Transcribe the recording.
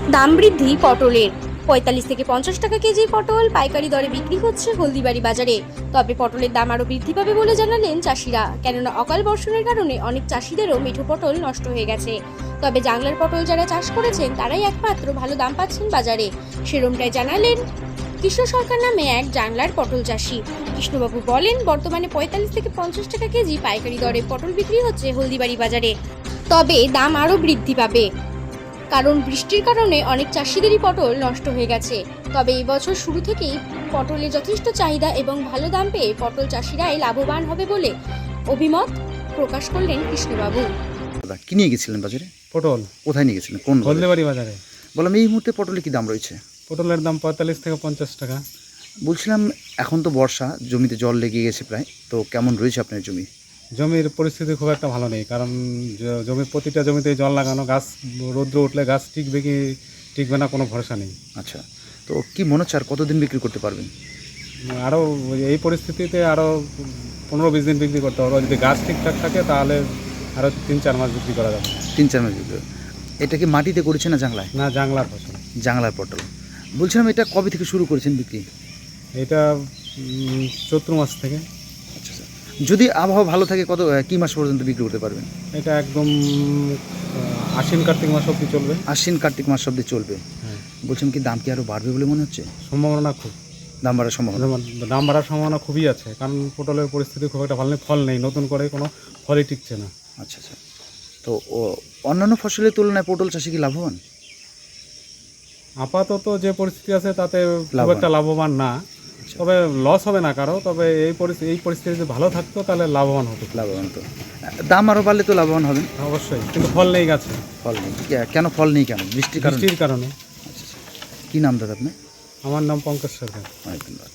দাম বৃদ্ধি পটলের। ৪৫ থেকে ৫০ টাকা কেজি পটল পাইকারি দরে বিক্রি হচ্ছে হলদিবাড়ি বাজারে। তবে পটলের দাম আরও বৃদ্ধি পাবে বলে জানালেন চাষিরা, কেননা অকাল বর্ষণের কারণে অনেক চাষিদেরও মিঠো পটল নষ্ট হয়ে গেছে। তবে জাংলার পটল যারা চাষ করেছেন তারাই একমাত্র ভালো দাম পাচ্ছেন বাজারে, সেরমটাই জানালেন কৃষ্ণ সরকার নামে এক জাংলার পটল চাষি। কৃষ্ণবাবু বলেন, বর্তমানে ৪৫ থেকে ৫০ টাকা কেজি পাইকারি দরে পটল বিক্রি হচ্ছে হলদিবাড়ি বাজারে। তবে দাম আরও বৃদ্ধি পাবে, কারণ বৃষ্টির কারণে অনেক চাষিদেরই পটল নষ্ট হয়ে গেছে। তবে এই বছর শুরু থেকেই পটলের যথেষ্ট চাহিদা এবং ভালো দাম পেয়ে পটল চাষিরাই লাভবান হবে বলে অভিমত প্রকাশ করলেন কৃষ্ণবাবু। কি নিয়ে গেছিলেন বাজারে? পটল কোথায় নিয়ে গেছিলেন? কোন হলদিবাড়ি বাজারে। বললাম এই মুহূর্তে পটলের কি দাম রয়েছে? পটলের দাম ৪৫ থেকে ৫০ টাকা। বলছিলাম এখন তো বর্ষা, জমিতে জল লেগে গেছে প্রায়, তো কেমন রয়েছে আপনার জমি? জমির পরিস্থিতি খুব একটা ভালো নেই, কারণ জমির প্রতিটা জমিতে জল লাগানো, গাছ রৌদ্র উঠলে গাছ টিকবে কি টিকবে না কোনো ভরসা নেই। আচ্ছা, তো কি মনে হচ্ছে আর কতদিন বিক্রি করতে পারবেন? আরও এই পরিস্থিতিতে আরও ১৫-২০ দিন বিক্রি করতে হবে। যদি গাছ ঠিকঠাক থাকে তাহলে আরও ৩-৪ মাস বিক্রি করা যাবে। ৩-৪ মাস বিক্রি। এটা কি মাটিতে করেছে না জাংলায়? না, জাংলার ফসল। জাংলার পটল। বলছিলাম এটা কবে থেকে শুরু করেছেন বিক্রি? এটা চৈত্র মাস থেকে। আচ্ছা স্যার, যদি আবহাওয়া ভালো থাকে কি মাস পর্যন্ত বিক্রি করতে পারবেন? এটা একদম আশ্বিন কার্তিক মাস অবধি চলবে। আশ্বিন কার্তিক মাস অবধি চলবে। হ্যাঁ। বলছেন কি দাম কি আরও বাড়বে বলে মনে হচ্ছে? সম্ভাবনা খুব। দাম বাড়ার সম্ভাবনা? দাম বাড়ার সম্ভাবনা খুবই আছে, কারণ পটলের পরিস্থিতি খুব একটা ভালো নেই, ফল নেই, নতুন করে কোনো ফলই টিকছে না। আচ্ছা আচ্ছা, তো অন্যান্য ফসলের তুলনায় পটল চাষে কি লাভবান? আপাতত যে পরিস্থিতি আছে তাতে খুব লাভবান। একটা লাভবান না, তবে লস হবে না কারো। তবে এই পরিস্থিতি যদি ভালো থাকতো তাহলে লাভবান হতো। লাভবান তো, দাম আরও বাড়লে তো লাভবান হবেন। অবশ্যই, কিন্তু ফল নেই গাছে। ফল নেই কেন? ফল নেই কেন? বৃষ্টির কারণে? বৃষ্টির কারণে। আচ্ছা আচ্ছা, কী নাম দাদা আপনার? আমার নাম পঙ্কজ সরকার। অনেক ধন্যবাদ।